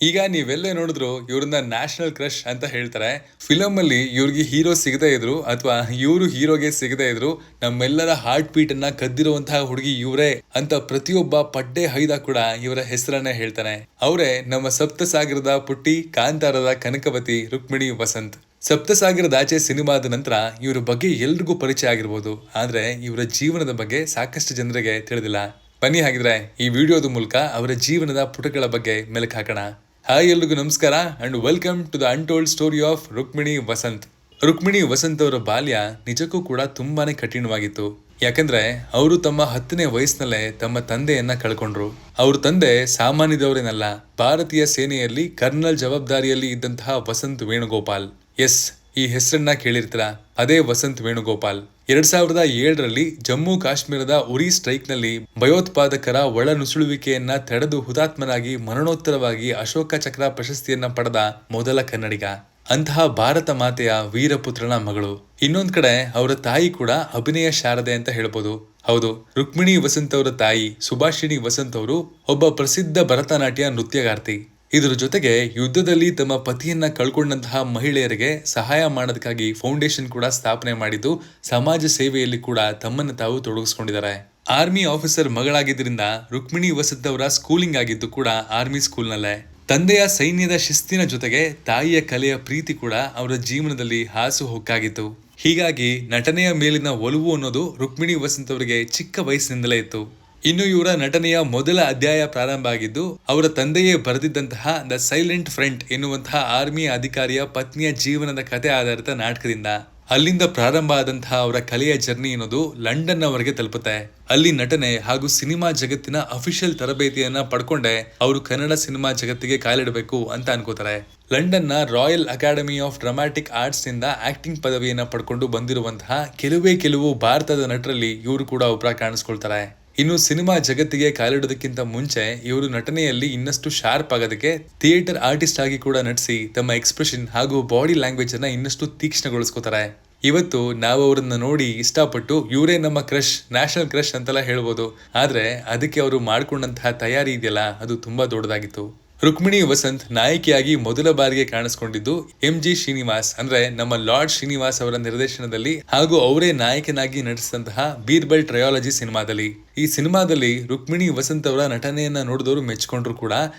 ಈಗ ನೀವೆಲ್ಲೇ ನೋಡಿದ್ರು ಇವ್ರನ್ನ ನ್ಯಾಷನಲ್ ಕ್ರಶ್ ಅಂತ ಹೇಳ್ತಾರೆ. ಫಿಲಮ್ ಅಲ್ಲಿ ಇವ್ರಿಗೆ ಹೀರೋ ಸಿಗದೇ ಇದ್ರು ಅಥವಾ ಇವರು ಹೀರೋಗೆ ಸಿಗದೇ ಇದ್ರು ನಮ್ಮೆಲ್ಲರ ಹಾರ್ಟ್ ಬೀಟ್ ಅನ್ನ ಕದ್ದಿರುವಂತಹ ಹುಡುಗಿ ಇವರೇ ಅಂತ ಪ್ರತಿಯೊಬ್ಬ ಪಡ್ಡೆ ಹೈದ ಕೂಡ ಇವರ ಹೆಸರನ್ನೇ ಹೇಳ್ತಾನೆ. ಅವರೇ ನಮ್ಮ ಸಪ್ತಸಾಗರದ ಪುಟ್ಟಿ, ಕಾಂತಾರದ ಕನಕವತಿ, ರುಕ್ಮಿಣಿ ವಸಂತ್. ಸಪ್ತಸಾಗರದಾಚೆ ಸಿನಿಮಾದ ನಂತರ ಇವರ ಬಗ್ಗೆ ಎಲ್ರಿಗೂ ಪರಿಚಯ ಆಗಿರ್ಬೋದು, ಆದ್ರೆ ಇವರ ಜೀವನದ ಬಗ್ಗೆ ಸಾಕಷ್ಟು ಜನರಿಗೆ ತಿಳಿದಿಲ್ಲ. ಬನ್ನಿ ಹಾಗಿದ್ರೆ ಈ ವಿಡಿಯೋದ ಮೂಲಕ ಅವರ ಜೀವನದ ಪುಟಗಳ ಬಗ್ಗೆ ಮೆಲುಕು ಹಾಕೋಣ. ಹಾಯ್, ಎಲ್ರಿಗೂ ನಮಸ್ಕಾರ and welcome to the untold story of Rukmini Vasanth. Rukmini Vasanth ಅವರ ಬಾಲ್ಯ ನಿಜಕ್ಕೂ ಕೂಡ ತುಂಬಾನೇ ಕಠಿಣವಾಗಿತ್ತು. ಯಾಕಂದ್ರೆ ಅವರು ತಮ್ಮ 10ನೇ ವಯಸ್ಸಿನಲ್ಲೇ ತಮ್ಮ ತಂದೆಯನ್ನ ಕಳ್ಕೊಂಡ್ರು. ಅವ್ರ ತಂದೆ ಸಾಮಾನ್ಯದವರೇನಲ್ಲ, ಭಾರತೀಯ ಸೇನೆಯಲ್ಲಿ ಕರ್ನಲ್ ಜವಾಬ್ದಾರಿಯಲ್ಲಿ ಇದ್ದಂತಹ ವಸಂತ್ ವೇಣುಗೋಪಾಲ್. ಎಸ್, ಈ ಹೆಸರನ್ನ ಕೇಳಿರ್ತೀರ, ಅದೇ ವಸಂತ್ ವೇಣುಗೋಪಾಲ್. 2007ರಲ್ಲಿ ಜಮ್ಮು ಕಾಶ್ಮೀರದ ಉರಿ ಸ್ಟ್ರೈಕ್ ನಲ್ಲಿ ಭಯೋತ್ಪಾದಕರ ಒಳ ನುಸುಳುವಿಕೆಯನ್ನ ತಡೆದು ಹುತಾತ್ಮನಾಗಿ ಮರಣೋತ್ತರವಾಗಿ ಅಶೋಕ ಚಕ್ರ ಪ್ರಶಸ್ತಿಯನ್ನ ಪಡೆದ ಮೊದಲ ಕನ್ನಡಿಗ. ಅಂತಹ ಭಾರತ ಮಾತೆಯ ವೀರಪುತ್ರನ ಮಗಳು. ಇನ್ನೊಂದ್ ಕಡೆ ಅವರ ತಾಯಿ ಕೂಡ ಅಭಿನಯ ಶಾರದೆ ಅಂತ ಹೇಳ್ಬೋದು. ಹೌದು, ರುಕ್ಮಿಣಿ ವಸಂತ್ ಅವರ ತಾಯಿ ಸುಭಾಷಿಣಿ ವಸಂತ್ ಅವರು ಒಬ್ಬ ಪ್ರಸಿದ್ಧ ಭರತನಾಟ್ಯ ನೃತ್ಯಗಾರ್ತಿ. ಇದರ ಜೊತೆಗೆ ಯುದ್ಧದಲ್ಲಿ ತಮ್ಮ ಪತಿಯನ್ನ ಕಳ್ಕೊಂಡಂತಹ ಮಹಿಳೆಯರಿಗೆ ಸಹಾಯ ಮಾಡೋದಕ್ಕಾಗಿ ಫೌಂಡೇಶನ್ ಕೂಡ ಸ್ಥಾಪನೆ ಮಾಡಿದ್ದು, ಸಮಾಜ ಸೇವೆಯಲ್ಲಿ ಕೂಡ ತಮ್ಮನ್ನು ತಾವು ತೊಡಗಿಸ್ಕೊಂಡಿದ್ದಾರೆ. ಆರ್ಮಿ ಆಫೀಸರ್ ಮಗಳಾಗಿದ್ದರಿಂದ ರುಕ್ಮಿಣಿ ವಸಂತ್ ಅವರ ಸ್ಕೂಲಿಂಗ್ ಆಗಿದ್ದು ಕೂಡ ಆರ್ಮಿ ಸ್ಕೂಲ್ನಲ್ಲೇ. ತಂದೆಯ ಸೈನ್ಯದ ಶಿಸ್ತಿನ ಜೊತೆಗೆ ತಾಯಿಯ ಕಲೆಯ ಪ್ರೀತಿ ಕೂಡ ಅವರ ಜೀವನದಲ್ಲಿ ಹಾಸು ಹೊಕ್ಕಾಗಿತ್ತು. ಹೀಗಾಗಿ ನಟನೆಯ ಮೇಲಿನ ಒಲವು ಅನ್ನೋದು ರುಕ್ಮಿಣಿ ವಸಂತ್ ಅವರಿಗೆ ಚಿಕ್ಕ ವಯಸ್ಸಿನಿಂದಲೇ ಇತ್ತು. ಇನ್ನು ಇವರ ನಟನೆಯ ಮೊದಲ ಅಧ್ಯಾಯ ಪ್ರಾರಂಭ ಆಗಿದ್ದು ಅವರ ತಂದೆಯೇ ಬರೆದಿದ್ದಂತಹ ದ ಸೈಲೆಂಟ್ ಫ್ರಂಟ್ ಎನ್ನುವಂತಹ ಆರ್ಮಿ ಅಧಿಕಾರಿಯ ಪತ್ನಿಯ ಜೀವನದ ಕಥೆ ಆಧಾರಿತ ನಾಟಕದಿಂದ. ಅಲ್ಲಿಂದ ಪ್ರಾರಂಭ ಆದಂತಹ ಅವರ ಕಲೆಯ ಜರ್ನಿ ಅನ್ನೋದು ಲಂಡನ್ ವರೆಗೆ ತಲುಪುತ್ತೆ. ಅಲ್ಲಿ ನಟನೆ ಹಾಗೂ ಸಿನಿಮಾ ಜಗತ್ತಿನ ಅಫಿಷಿಯಲ್ ತರಬೇತಿಯನ್ನ ಪಡ್ಕೊಂಡೆ ಅವರು ಕನ್ನಡ ಸಿನಿಮಾ ಜಗತ್ತಿಗೆ ಕಾಲಿಡಬೇಕು ಅಂತ ಅನ್ಕೋತಾರೆ. ಲಂಡನ್ನ royal academy of dramatic arts ನಿಂದ ಆಕ್ಟಿಂಗ್ ಪದವಿಯನ್ನ ಪಡ್ಕೊಂಡು ಬಂದಿರುವಂತಹ ಕೆಲವು ಭಾರತದ ನಟರಲ್ಲಿ ಇವರು ಕೂಡ ಒಬ್ಬರ ಕಾಣಿಸ್ಕೊಳ್ತಾರೆ. ಇನ್ನು ಸಿನಿಮಾ ಜಗತ್ತಿಗೆ ಕಾಲಿಡೋದಕ್ಕಿಂತ ಮುಂಚೆ ಇವರು ನಟನೆಯಲ್ಲಿ ಇನ್ನಷ್ಟು ಶಾರ್ಪ್ ಆಗೋದಕ್ಕೆ ಥಿಯೇಟರ್ ಆರ್ಟಿಸ್ಟ್ ಆಗಿ ಕೂಡ ನಟಿಸಿ ತಮ್ಮ ಎಕ್ಸ್ಪ್ರೆಷನ್ ಹಾಗೂ ಬಾಡಿ ಲ್ಯಾಂಗ್ವೇಜ್ ಅನ್ನ ಇನ್ನಷ್ಟು ತೀಕ್ಷ್ಣಗೊಳಿಸ್ಕೋತಾರೆ. ಇವತ್ತು ನಾವು ಅವರನ್ನ ನೋಡಿ ಇಷ್ಟಪಟ್ಟು ಇವರೇ ನಮ್ಮ ಕ್ರಶ್, ನ್ಯಾಷನಲ್ ಕ್ರಶ್ ಅಂತೆಲ್ಲ ಹೇಳ್ಬೋದು. ಆದ್ರೆ ಅದಕ್ಕೆ ಅವರು ಮಾಡ್ಕೊಂಡಂತಹ ತಯಾರಿ ಇದೆಯಲ್ಲ, ಅದು ತುಂಬಾ ದೊಡ್ಡದಾಗಿತ್ತು. ರುಕ್ಮಿಣಿ ವಸಂತ್ ನಾಯಕಿಯಾಗಿ ಮೊದಲ ಬಾರಿಗೆ ಕಾಣಿಸ್ಕೊಂಡಿದ್ದು MG ಶ್ರೀನಿವಾಸ್ ಅಂದ್ರೆ ನಮ್ಮ ಲಾರ್ಡ್ ಶ್ರೀನಿವಾಸ್ ಅವರ ನಿರ್ದೇಶನದಲ್ಲಿ ಹಾಗೂ ಅವರೇ ನಾಯಕನಾಗಿ ನಟಿಸಿದಂತಹ ಬೀರ್ಬಲ್ ಟ್ರಯಾಲಜಿ ಸಿನಿಮಾದಲ್ಲಿ. ಈ ಸಿನಿಮಾದಲ್ಲಿ ರುಕ್ಮಿಣಿ ವಸಂತ್ ಅವರ ನಟನೆಯನ್ನ ನೋಡಿದವರು ಮೆಚ್ಕೊಂಡ್ರು ಕೂಡ.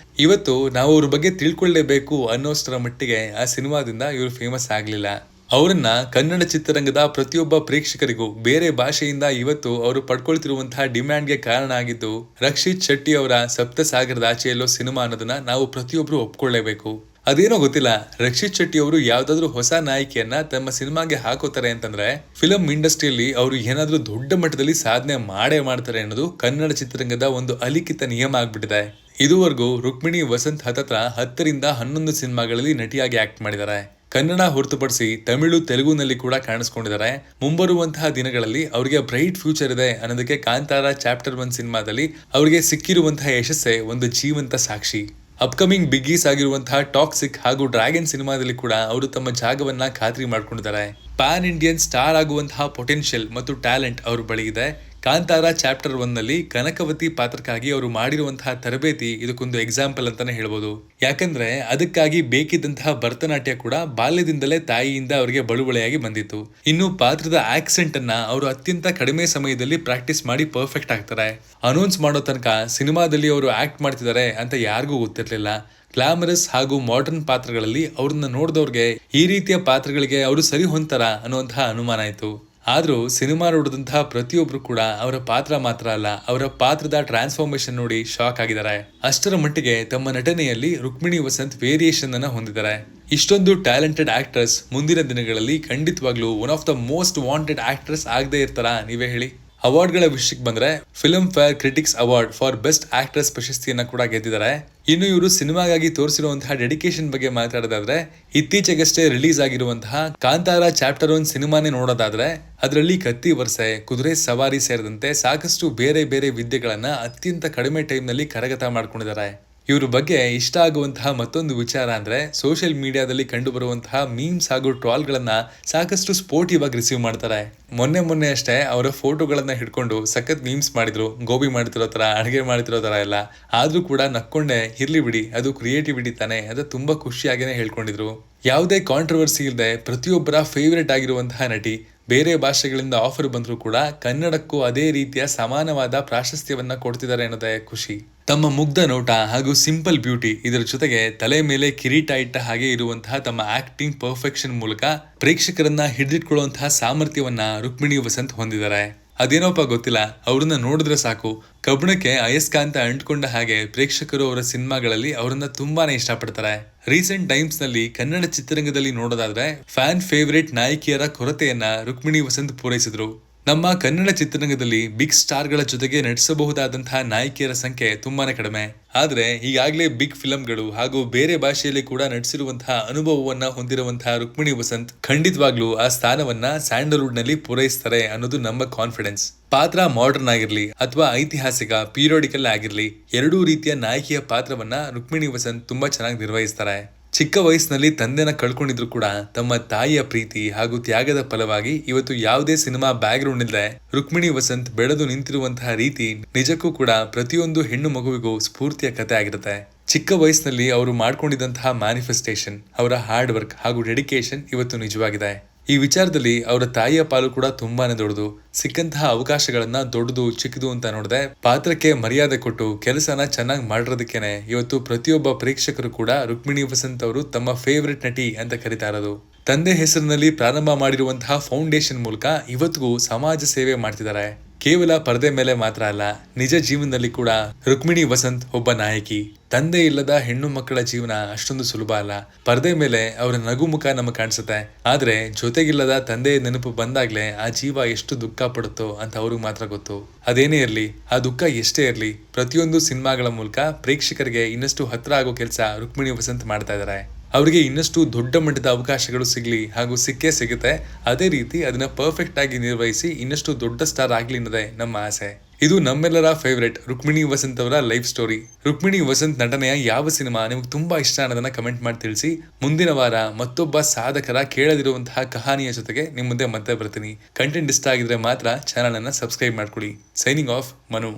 ಇವತ್ತು ನಾವು ಅವ್ರ ಬಗ್ಗೆ ತಿಳ್ಕೊಳ್ಳೇಬೇಕು ಅನ್ನೋಷ್ಟರ ಮಟ್ಟಿಗೆ ಆ ಸಿನಿಮಾದಿಂದ ಇವರು ಫೇಮಸ್ ಆಗ್ಲಿಲ್ಲ. ಅವರನ್ನ ಕನ್ನಡ ಚಿತ್ರರಂಗದ ಪ್ರತಿಯೊಬ್ಬ ಪ್ರೇಕ್ಷಕರಿಗೂ ಬೇರೆ ಭಾಷೆಯಿಂದ ಇವತ್ತು ಅವರು ಪಡ್ಕೊಳ್ತಿರುವಂತಹ ಡಿಮ್ಯಾಂಡ್ಗೆ ಕಾರಣ ಆಗಿದ್ದು ರಕ್ಷಿತ್ ಶೆಟ್ಟಿ ಅವರ ಸಪ್ತಸಾಗರದ ಆಚೆಯಲ್ಲೋ ಸಿನಿಮಾ ಅನ್ನೋದನ್ನ ನಾವು ಪ್ರತಿಯೊಬ್ರು ಒಪ್ಕೊಳ್ಳೇಬೇಕು. ಅದೇನೋ ಗೊತ್ತಿಲ್ಲ, ರಕ್ಷಿತ್ ಶೆಟ್ಟಿ ಅವರು ಯಾವ್ದಾದ್ರು ಹೊಸ ನಾಯಕಿಯನ್ನ ತಮ್ಮ ಸಿನಿಮಾಗೆ ಹಾಕೋತಾರೆ ಅಂತಂದ್ರೆ ಫಿಲಂ ಇಂಡಸ್ಟ್ರಿಯಲ್ಲಿ ಅವರು ಏನಾದ್ರೂ ದೊಡ್ಡ ಮಟ್ಟದಲ್ಲಿ ಸಾಧನೆ ಮಾಡೇ ಮಾಡ್ತಾರೆ ಅನ್ನೋದು ಕನ್ನಡ ಚಿತ್ರರಂಗದ ಒಂದು ಅಲಿಖಿತ ನಿಯಮ ಆಗ್ಬಿಟ್ಟಿದೆ. ಇದುವರೆಗೂ ರುಕ್ಮಿಣಿ ವಸಂತ್ ಹತ್ತತ್ರ 10ರಿಂದ 11 ಸಿನಿಮಾಗಳಲ್ಲಿ ನಟಿಯಾಗಿ ಆಕ್ಟ್ ಮಾಡಿದ್ದಾರೆ. ಕನ್ನಡ ಹೊರತುಪಡಿಸಿ ತಮಿಳು, ತೆಲುಗುನಲ್ಲಿ ಕೂಡ ಕಾಣಿಸ್ಕೊಂಡಿದ್ದಾರೆ. ಮುಂಬರುವಂತಹ ದಿನಗಳಲ್ಲಿ ಅವರಿಗೆ ಬ್ರೈಟ್ ಫ್ಯೂಚರ್ ಇದೆ ಅನ್ನೋದಕ್ಕೆ ಕಾಂತಾರ ಚಾಪ್ಟರ್ 1 ಸಿನಿಮಾದಲ್ಲಿ ಅವರಿಗೆ ಸಿಕ್ಕಿರುವಂತಹ ಯಶಸ್ಸೇ ಒಂದು ಜೀವಂತ ಸಾಕ್ಷಿ. ಅಪ್ಕಮಿಂಗ್ ಬಿಗ್ಗೀಸ್ ಆಗಿರುವಂತಹ ಟಾಕ್ಸಿಕ್ ಹಾಗೂ ಡ್ರ್ಯಾಗನ್ ಸಿನಿಮಾದಲ್ಲಿ ಕೂಡ ಅವರು ತಮ್ಮ ಜಾಗವನ್ನ ಖಾತ್ರಿ ಮಾಡ್ಕೊಂಡಿದ್ದಾರೆ. ಪ್ಯಾನ್ ಇಂಡಿಯನ್ ಸ್ಟಾರ್ ಆಗುವಂತಹ ಪೊಟೆನ್ಷಿಯಲ್ ಮತ್ತು ಟ್ಯಾಲೆಂಟ್ ಅವ್ರ ಬಳಿ ಇದೆ. ಕಾಂತಾರ ಚಾಪ್ಟರ್ 1 ನಲ್ಲಿ ಕನಕವತಿ ಪಾತ್ರಕ್ಕಾಗಿ ಅವರು ಮಾಡಿರುವಂತಹ ತರಬೇತಿ ಇದಕ್ಕೊಂದು ಎಕ್ಸಾಂಪಲ್ ಅಂತಾನೆ ಹೇಳ್ಬೋದು. ಯಾಕಂದ್ರೆ ಅದಕ್ಕಾಗಿ ಬೇಕಿದ್ದಂತಹ ಭರತನಾಟ್ಯ ಕೂಡ ಬಾಲ್ಯದಿಂದಲೇ ತಾಯಿಯಿಂದ ಅವರಿಗೆ ಬಳುವಳಿಯಾಗಿ ಬಂದಿತ್ತು. ಇನ್ನು ಪಾತ್ರದ ಆಕ್ಸೆಂಟ್ ಅನ್ನ ಅವರು ಅತ್ಯಂತ ಕಡಿಮೆ ಸಮಯದಲ್ಲಿ ಪ್ರಾಕ್ಟೀಸ್ ಮಾಡಿ ಪರ್ಫೆಕ್ಟ್ ಆಗ್ತಾರೆ. ಅನೌನ್ಸ್ ಮಾಡೋ ತನಕ ಸಿನಿಮಾದಲ್ಲಿ ಅವರು ಆಕ್ಟ್ ಮಾಡ್ತಿದ್ದಾರೆ ಅಂತ ಯಾರಿಗೂ ಗೊತ್ತಿರ್ಲಿಲ್ಲ. ಗ್ಲಾಮರಸ್ ಹಾಗೂ ಮಾಡರ್ನ್ ಪಾತ್ರಗಳಲ್ಲಿ ಅವ್ರನ್ನ ನೋಡಿದವ್ರಿಗೆ ಈ ರೀತಿಯ ಪಾತ್ರಗಳಿಗೆ ಅವರು ಸರಿ ಹೊಂತಾರ ಅನ್ನುವಂತಹ ಅನುಮಾನ ಆಯ್ತು. ಆದ್ರೂ ಸಿನಿಮಾ ನೋಡಿದಂತಹ ಪ್ರತಿಯೊಬ್ರು ಕೂಡ ಅವರ ಪಾತ್ರ ಮಾತ್ರ ಅಲ್ಲ, ಅವರ ಪಾತ್ರದ ಟ್ರಾನ್ಸ್ಫಾರ್ಮೇಶನ್ ನೋಡಿ ಶಾಕ್ ಆಗಿದ್ದಾರೆ. ಅಷ್ಟರ ಮಟ್ಟಿಗೆ ತಮ್ಮ ನಟನೆಯಲ್ಲಿ ರುಕ್ಮಿಣಿ ವಸಂತ್ ವೇರಿಯೇಷನ್ ಅನ್ನ ಹೊಂದಿದ್ದಾರೆ. ಇಷ್ಟೊಂದು ಟ್ಯಾಲೆಂಟೆಡ್ ಆಕ್ಟ್ರೆಸ್ ಮುಂದಿನ ದಿನಗಳಲ್ಲಿ ಖಂಡಿತವಾಗ್ಲೂ one of the most wanted actress ಆಗದೆ ಇರ್ತಾರ, ನೀವೇ ಹೇಳಿ. ಅವಾರ್ಡ್ಗಳ ವಿಷಯಕ್ಕೆ ಬಂದ್ರೆ Filmfare critics award for best actress ಪ್ರಶಸ್ತಿಯನ್ನ ಕೂಡ ಗೆದ್ದಿದ್ದಾರೆ. ಇನ್ನು ಇವರು ಸಿನಿಮಾಗಾಗಿ ತೋರಿಸಿರುವಂತಹ ಡೆಡಿಕೇಶನ್ ಬಗ್ಗೆ ಮಾತಾಡೋದಾದ್ರೆ ಇತ್ತೀಚೆಗಷ್ಟೇ ರಿಲೀಸ್ ಆಗಿರುವಂತಹ ಕಾಂತಾರ ಚಾಪ್ಟರ್ 1 ಸಿನಿಮಾನೇ ನೋಡೋದಾದ್ರೆ ಅದರಲ್ಲಿ ಕತ್ತಿ ವರ್ಸೆ, ಕುದುರೆ ಸವಾರಿ ಸೇರಿದಂತೆ ಸಾಕಷ್ಟು ಬೇರೆ ಬೇರೆ ವಿದ್ಯೆಗಳನ್ನ ಅತ್ಯಂತ ಕಡಿಮೆ ಟೈಮ್ ನಲ್ಲಿ ಕರಗತ ಮಾಡ್ಕೊಂಡಿದ್ದಾರೆ. ಇವ್ರ ಬಗ್ಗೆ ಇಷ್ಟ ಆಗುವಂತಹ ಮತ್ತೊಂದು ವಿಚಾರ ಅಂದ್ರೆ ಸೋಷಿಯಲ್ ಮೀಡಿಯಾದಲ್ಲಿ ಕಂಡು ಬರುವಂತಹ ಮೀಮ್ಸ್ ಹಾಗೂ ಟ್ರಾಲ್ಗಳನ್ನ ಸಾಕಷ್ಟು ಸ್ಪೋರ್ಟಿವ್ ಆಗಿ ರಿಸೀವ್ ಮಾಡ್ತಾರೆ. ಮೊನ್ನೆ ಅಷ್ಟೇ ಅವರ ಫೋಟೋಗಳನ್ನ ಹಿಡ್ಕೊಂಡು ಸಖತ್ ಮೀಮ್ಸ್ ಮಾಡಿದ್ರು, ಗೋಬಿ ಮಾಡ್ತಿರೋ ತರ, ಅಡುಗೆ ಮಾಡ್ತಿರೋ ತರ ಎಲ್ಲ. ಆದ್ರೂ ಕೂಡ ನಕ್ಕೊಂಡೆ ಇರ್ಲಿ ಬಿಡಿ, ಅದು ಕ್ರಿಯೇಟಿವಿಟಿ ತಾನೆ, ಅದು ತುಂಬಾ ಖುಷಿಯಾಗೇನೆ ಹೇಳ್ಕೊಂಡಿದ್ರು. ಯಾವುದೇ ಕಾಂಟ್ರವರ್ಸಿ ಇಲ್ಲದೆ ಪ್ರತಿಯೊಬ್ಬರ ಫೇವರೇಟ್ ಆಗಿರುವಂತಹ ನಟಿ. ಬೇರೆ ಭಾಷೆಗಳಿಂದ ಆಫರ್ ಬಂದರೂ ಕೂಡ ಕನ್ನಡಕ್ಕೂ ಅದೇ ರೀತಿಯ ಸಮಾನವಾದ ಪ್ರಾಶಸ್ತ್ಯವನ್ನ ಕೊಡ್ತಿದ್ದಾರೆ ಅನ್ನೋದೇ ಖುಷಿ. ತಮ್ಮ ಮುಗ್ಧ ನೋಟ ಹಾಗೂ ಸಿಂಪಲ್ ಬ್ಯೂಟಿ, ಇದರ ಜೊತೆಗೆ ತಲೆ ಮೇಲೆ ಕಿರೀಟ ಇಟ್ಟ ಹಾಗೆ ಇರುವಂತಹ ತಮ್ಮ ಆಕ್ಟಿಂಗ್ ಪರ್ಫೆಕ್ಷನ್ ಮೂಲಕ ಪ್ರೇಕ್ಷಕರನ್ನ ಹಿಡಿದಿಟ್ಕೊಳ್ಳುವಂತಹ ಸಾಮರ್ಥ್ಯವನ್ನ ರುಕ್ಮಿಣಿ ವಸಂತ್ ಹೊಂದಿದ್ದಾರೆ. ಅದೇನೋಪ್ಪ ಗೊತ್ತಿಲ್ಲ, ಅವ್ರನ್ನ ನೋಡಿದ್ರೆ ಸಾಕು ಕಬ್ಬಣಕ್ಕೆ ಅಯಸ್ಕಾಂತ ಅಂಟ್ಕೊಂಡ ಹಾಗೆ ಪ್ರೇಕ್ಷಕರು ಅವರ ಸಿನಿಮಾಗಳಲ್ಲಿ ಅವರನ್ನ ತುಂಬಾನೇ ಇಷ್ಟಪಡ್ತಾರೆ. ರೀಸೆಂಟ್ ಟೈಮ್ಸ್ ನಲ್ಲಿ ಕನ್ನಡ ಚಿತ್ರರಂಗದಲ್ಲಿ ನೋಡೋದಾದ್ರೆ ಫ್ಯಾನ್ ಫೇವರೇಟ್ ನಾಯಕಿಯರ ಕೊರತೆಯನ್ನ ರುಕ್ಮಿಣಿ ವಸಂತ್ ಪೂರೈಸಿದ್ರು. ನಮ್ಮ ಕನ್ನಡ ಚಿತ್ರರಂಗದಲ್ಲಿ ಬಿಗ್ ಸ್ಟಾರ್ಗಳ ಜೊತೆಗೆ ನಟಿಸಬಹುದಾದಂತಹ ನಾಯಕಿಯರ ಸಂಖ್ಯೆ ತುಂಬಾನೇ ಕಡಿಮೆ. ಆದ್ರೆ ಈಗಾಗಲೇ ಬಿಗ್ ಫಿಲಂಗಳು ಹಾಗೂ ಬೇರೆ ಭಾಷೆಯಲ್ಲಿ ಕೂಡ ನಟಿಸಿರುವಂತಹ ಅನುಭವವನ್ನ ಹೊಂದಿರುವಂತಹ ರುಕ್ಮಿಣಿ ವಸಂತ್ ಖಂಡಿತವಾಗ್ಲೂ ಆ ಸ್ಥಾನವನ್ನ ಸ್ಯಾಂಡಲ್ವುಡ್ ನಲ್ಲಿ ಪೂರೈಸ್ತಾರೆ ಅನ್ನೋದು ನಮ್ಮ ಕಾನ್ಫಿಡೆನ್ಸ್. ಪಾತ್ರ ಮಾಡರ್ನ್ ಆಗಿರ್ಲಿ ಅಥವಾ ಐತಿಹಾಸಿಕ ಪೀರಿಯಾಡಿಕಲ್ ಆಗಿರ್ಲಿ, ಎರಡೂ ರೀತಿಯ ನಾಯಕಿಯ ಪಾತ್ರವನ್ನ ರುಕ್ಮಿಣಿ ವಸಂತ್ ತುಂಬಾ ಚೆನ್ನಾಗಿ ನಿರ್ವಹಿಸ್ತಾರೆ. ಚಿಕ್ಕ ವಯಸ್ಸಿನಲ್ಲಿ ತಂದೆನ ಕಳ್ಕೊಂಡಿದ್ರು ಕೂಡ ತಮ್ಮ ತಾಯಿಯ ಪ್ರೀತಿ ಹಾಗೂ ತ್ಯಾಗದ ಫಲವಾಗಿ ಇವತ್ತು ಯಾವುದೇ ಸಿನಿಮಾ ಬ್ಯಾಕ್ ಗ್ರೌಂಡ್ ಇಲ್ಲದೆ ರುಕ್ಮಿಣಿ ವಸಂತ್ ಬೆಳೆದು ನಿಂತಿರುವಂತಹ ರೀತಿ ನಿಜಕ್ಕೂ ಕೂಡ ಪ್ರತಿಯೊಂದು ಹೆಣ್ಣು ಮಗುವಿಗೂ ಸ್ಫೂರ್ತಿಯ ಕಥೆ ಆಗಿರುತ್ತೆ. ಚಿಕ್ಕ ವಯಸ್ಸಿನಲ್ಲಿ ಅವರು ಮಾಡ್ಕೊಂಡಿದ್ದಂತಹ ಮ್ಯಾನಿಫೆಸ್ಟೇಷನ್, ಅವರ ಹಾರ್ಡ್ ವರ್ಕ್ ಹಾಗೂ ಡೆಡಿಕೇಶನ್ ಇವತ್ತು ನಿಜವಾಗಿದೆ. ಈ ವಿಚಾರದಲ್ಲಿ ಅವರ ತಾಯಿಯ ಪಾಲು ಕೂಡ ತುಂಬಾನೇ ದೊಡ್ಡದು. ಸಿಕ್ಕಂತಹ ಅವಕಾಶಗಳನ್ನ ದೊಡ್ಡದು ಚಿಕ್ಕದು ಅಂತ ನೋಡದೆ ಪಾತ್ರಕ್ಕೆ ಮರ್ಯಾದೆ ಕೊಟ್ಟು ಕೆಲಸನ ಚೆನ್ನಾಗಿ ಮಾಡಿರೋದಕ್ಕೇನೆ ಇವತ್ತು ಪ್ರತಿಯೊಬ್ಬ ಪ್ರೇಕ್ಷಕರು ಕೂಡ ರುಕ್ಮಿಣಿ ವಸಂತ್ ಅವರು ತಮ್ಮ ಫೇವರೆಟ್ ನಟಿ ಅಂತ ಕರೀತಾ ಇರೋದು. ತಂದೆ ಹೆಸರಿನಲ್ಲಿ ಪ್ರಾರಂಭ ಮಾಡಿರುವಂತಹ ಫೌಂಡೇಶನ್ ಮೂಲಕ ಇವತ್ತಿಗೂ ಸಮಾಜ ಸೇವೆ ಮಾಡ್ತಿದ್ದಾರೆ. ಕೇವಲ ಪರದೆ ಮೇಲೆ ಮಾತ್ರ ಅಲ್ಲ, ನಿಜ ಜೀವನದಲ್ಲಿ ಕೂಡ ರುಕ್ಮಿಣಿ ವಸಂತ್ ಒಬ್ಬ ನಾಯಕಿ. ತಂದೆ ಇಲ್ಲದ ಹೆಣ್ಣು ಮಕ್ಕಳ ಜೀವನ ಅಷ್ಟೊಂದು ಸುಲಭ ಅಲ್ಲ. ಪರದೆ ಮೇಲೆ ಅವರ ನಗು ಮುಖ ನಮಗೆ ಕಾಣಿಸುತ್ತೆ, ಆದ್ರೆ ಜೊತೆಗಿಲ್ಲದ ತಂದೆಯ ನೆನಪು ಬಂದಾಗ್ಲೇ ಆ ಜೀವ ಎಷ್ಟು ದುಃಖ ಪಡುತ್ತೋ ಅಂತ ಅವ್ರಿಗೆ ಮಾತ್ರ ಗೊತ್ತು. ಅದೇನೇ ಇರ್ಲಿ, ಆ ದುಃಖ ಎಷ್ಟೇ ಇರ್ಲಿ, ಪ್ರತಿಯೊಂದು ಸಿನಿಮಾಗಳ ಮೂಲಕ ಪ್ರೇಕ್ಷಕರಿಗೆ ಇನ್ನಷ್ಟು ಹತ್ರ ಆಗೋ ಕೆಲಸ ರುಕ್ಮಿಣಿ ವಸಂತ್ ಮಾಡ್ತಾ ಇದ್ದಾರೆ. ಅವರಿಗೆ ಇನ್ನಷ್ಟು ದೊಡ್ಡ ಮಟ್ಟದ ಅವಕಾಶಗಳು ಸಿಗ್ಲಿ ಹಾಗೂ ಸಿಕ್ಕೇ ಸಿಗುತ್ತೆ. ಅದೇ ರೀತಿ ಅದನ್ನ ಪರ್ಫೆಕ್ಟ್ ಆಗಿ ನಿರ್ವಹಿಸಿ ಇನ್ನಷ್ಟು ದೊಡ್ಡ ಸ್ಟಾರ್ ಆಗ್ಲಿ ಅನ್ನೋದೇ ನಮ್ಮ ಆಸೆ. ಇದು ನಮ್ಮೆಲ್ಲರ ಫೇವರೇಟ್ ರುಕ್ಮಿಣಿ ವಸಂತ್ ಅವರ ಲೈಫ್ ಸ್ಟೋರಿ. ರುಕ್ಮಿಣಿ ವಸಂತ್ ನಟನೆಯ ಯಾವ ಸಿನಿಮಾ ನಿಮ್ಗೆ ತುಂಬಾ ಇಷ್ಟ ಅನ್ನೋದನ್ನ ಕಮೆಂಟ್ ಮಾಡಿ ತಿಳಿಸಿ. ಮುಂದಿನ ವಾರ ಮತ್ತೊಬ್ಬ ಸಾಧಕರ ಕೇಳದಿರುವಂತಹ ಕಹಾನಿಯ ಜೊತೆಗೆ ನಿಮ್ಮ ಮುಂದೆ ಮತ್ತೆ ಬರ್ತೀನಿ. ಕಂಟೆಂಟ್ ಇಷ್ಟ ಆಗಿದ್ರೆ ಮಾತ್ರ ಚಾನಲ್ ಅನ್ನ ಸಬ್ಸ್ಕ್ರೈಬ್ ಮಾಡ್ಕೊಳ್ಳಿ. Signing off, Manu.